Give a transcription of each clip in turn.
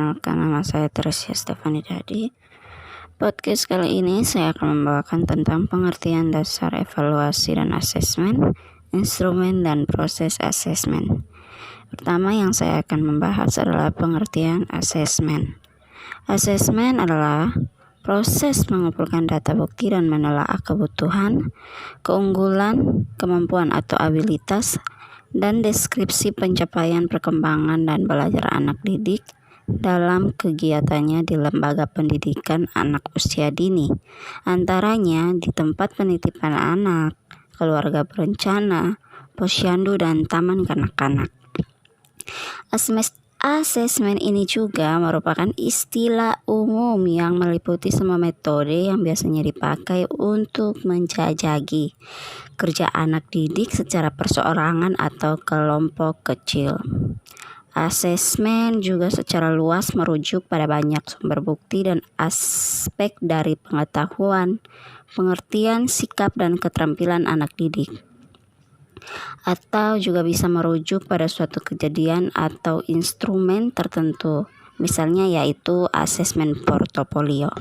perkenalkan, nama saya Teresia Stefani Dadi. Podcast kali ini saya akan membawakan tentang pengertian dasar evaluasi dan asesmen, instrumen dan proses asesmen. Pertama yang saya akan membahas adalah pengertian asesmen. Asesmen adalah proses mengumpulkan data bukti dan menelaah kebutuhan, keunggulan, kemampuan atau abilitas, dan deskripsi pencapaian perkembangan dan belajar anak didik dalam kegiatannya di lembaga pendidikan anak usia dini, antaranya di tempat penitipan anak, keluarga berencana, posyandu, dan taman kanak-kanak. Asesmen ini juga merupakan istilah umum yang meliputi semua metode yang biasanya dipakai untuk menjajaki kerja anak didik secara perseorangan atau kelompok kecil. Asesmen juga secara luas merujuk pada banyak sumber bukti dan aspek dari pengetahuan, pengertian, sikap, dan keterampilan anak didik. Atau juga bisa merujuk pada suatu kejadian atau instrumen tertentu, misalnya yaitu asesmen portofolio.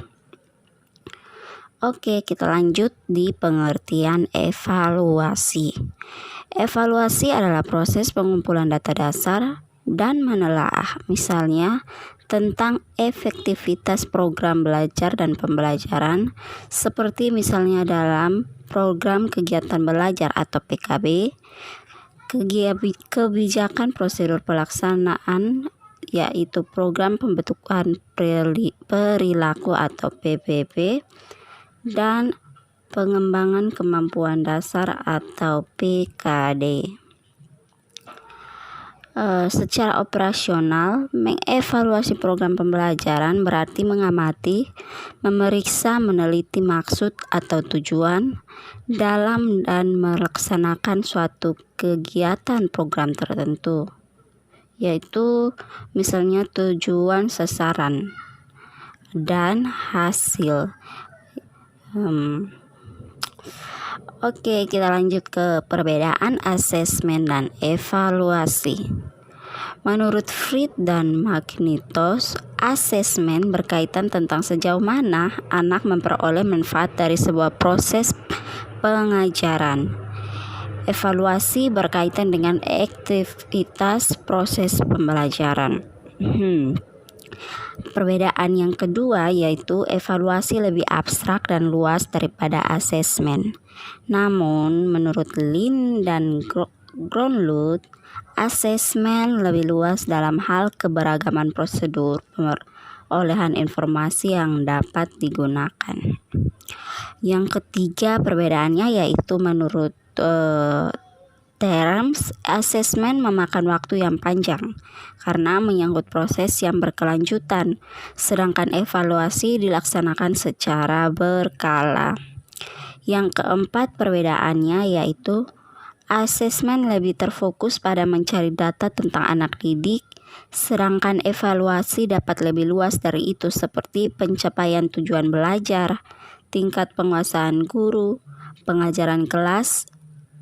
Oke, kita lanjut di pengertian evaluasi. Evaluasi adalah proses pengumpulan data dasar dan menelaah, misalnya tentang efektivitas program belajar dan pembelajaran, seperti misalnya dalam program kegiatan belajar atau PKB, kebijakan prosedur pelaksanaan, yaitu program pembentukan perilaku atau PPP, dan pengembangan kemampuan dasar atau PKD. Secara operasional, mengevaluasi program pembelajaran berarti mengamati, memeriksa, meneliti maksud atau tujuan dalam dan melaksanakan suatu kegiatan program tertentu, yaitu misalnya tujuan, sasaran, dan hasil. Oke, kita lanjut ke perbedaan asesmen dan evaluasi. Menurut Fried dan Magnitos, asesmen berkaitan tentang sejauh mana anak memperoleh manfaat dari sebuah proses pengajaran. Evaluasi berkaitan dengan aktivitas proses pembelajaran. Perbedaan yang kedua yaitu evaluasi lebih abstrak dan luas daripada asesmen. Namun, menurut Lin dan Gronlund, asesmen lebih luas dalam hal keberagaman prosedur perolehan informasi yang dapat digunakan. Yang ketiga perbedaannya yaitu menurut Terms, asesmen memakan waktu yang panjang karena menyangkut proses yang berkelanjutan, sedangkan evaluasi dilaksanakan secara berkala. Yang keempat perbedaannya yaitu asesmen lebih terfokus pada mencari data tentang anak didik, sedangkan evaluasi dapat lebih luas dari itu seperti pencapaian tujuan belajar, tingkat penguasaan guru, pengajaran kelas,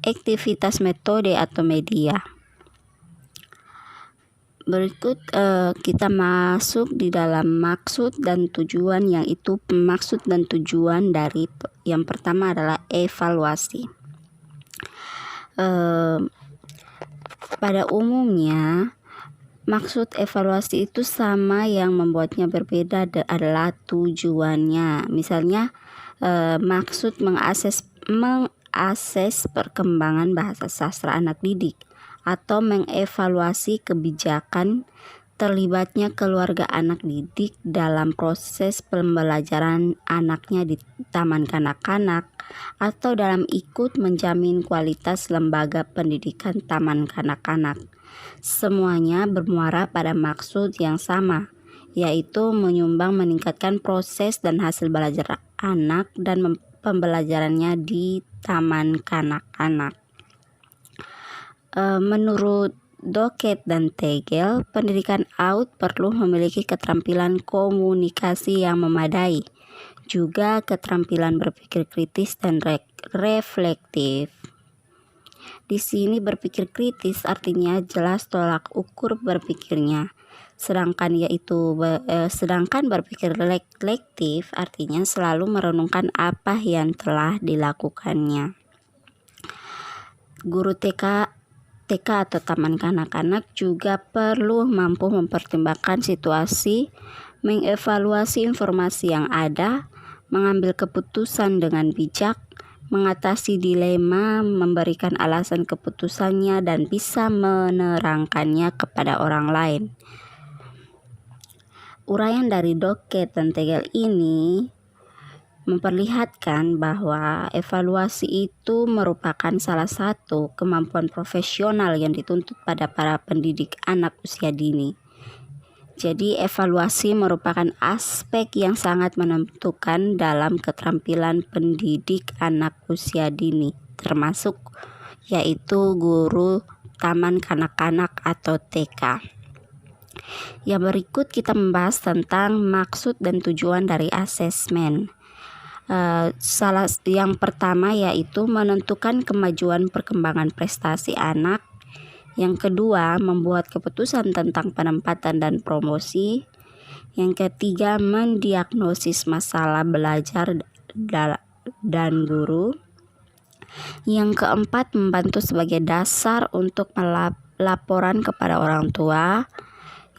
aktivitas metode atau media. Berikut kita masuk di dalam maksud dan tujuan, yang itu maksud dan tujuan dari yang pertama adalah evaluasi. Pada umumnya maksud evaluasi itu sama, yang membuatnya berbeda adalah tujuannya. Misalnya maksud mengakses perkembangan bahasa sastra anak didik, atau mengevaluasi kebijakan terlibatnya keluarga anak didik dalam proses pembelajaran anaknya di taman kanak-kanak, atau dalam ikut menjamin kualitas lembaga pendidikan taman kanak-kanak. Semuanya bermuara pada maksud yang sama, yaitu menyumbang meningkatkan proses dan hasil belajar anak dan pembelajarannya di taman kanak-kanak. Menurut Docket dan Tegel, pendidikan AUD perlu memiliki keterampilan komunikasi yang memadai, juga keterampilan berpikir kritis dan reflektif. Di sini berpikir kritis artinya jelas tolak ukur berpikirnya, Sedangkan berpikir reflektif artinya selalu merenungkan apa yang telah dilakukannya. Guru TK atau taman kanak-kanak juga perlu mampu mempertimbangkan situasi, mengevaluasi informasi yang ada, mengambil keputusan dengan bijak, mengatasi dilema, memberikan alasan keputusannya, dan bisa menerangkannya kepada orang lain. Uraian dari Doket dan Tegel ini memperlihatkan bahwa evaluasi itu merupakan salah satu kemampuan profesional yang dituntut pada para pendidik anak usia dini. Jadi evaluasi merupakan aspek yang sangat menentukan dalam keterampilan pendidik anak usia dini, termasuk yaitu guru taman kanak-kanak atau TK. Yang berikut kita membahas tentang maksud dan tujuan dari asesmen. Yang pertama yaitu menentukan kemajuan perkembangan prestasi anak. Yang kedua, membuat keputusan tentang penempatan dan promosi. Yang ketiga, mendiagnosis masalah belajar dan guru. Yang keempat, membantu sebagai dasar untuk laporan kepada orang tua.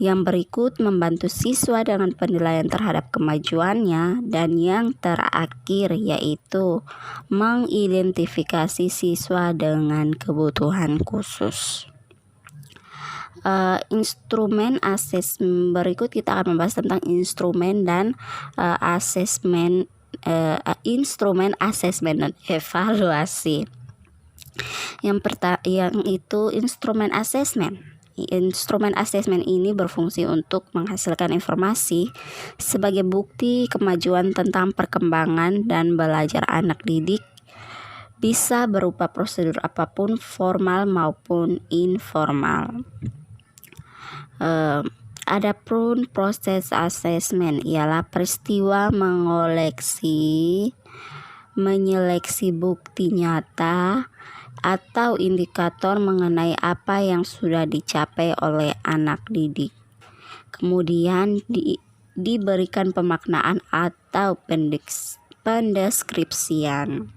Yang berikut, membantu siswa dengan penilaian terhadap kemajuannya. Dan yang terakhir yaitu mengidentifikasi siswa dengan kebutuhan khusus. Instrumen asesmen berikut kita akan membahas tentang instrumen dan asesmen dan evaluasi. Yang itu instrumen asesmen. Instrumen asesmen ini berfungsi untuk menghasilkan informasi sebagai bukti kemajuan tentang perkembangan dan belajar anak didik, bisa berupa prosedur apapun, formal maupun informal. Adapun proses asesmen ialah peristiwa menyeleksi bukti nyata atau indikator mengenai apa yang sudah dicapai oleh anak didik. Kemudian diberikan pemaknaan atau pendeskripsian.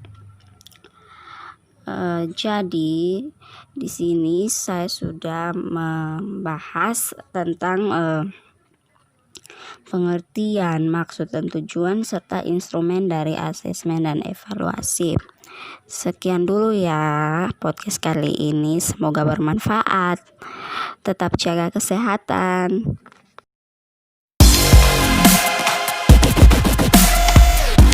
Jadi di sini saya sudah membahas tentang pengertian, maksud dan tujuan serta instrumen dari asesmen dan evaluasi. Sekian dulu ya podcast kali ini, semoga bermanfaat. Tetap jaga kesehatan.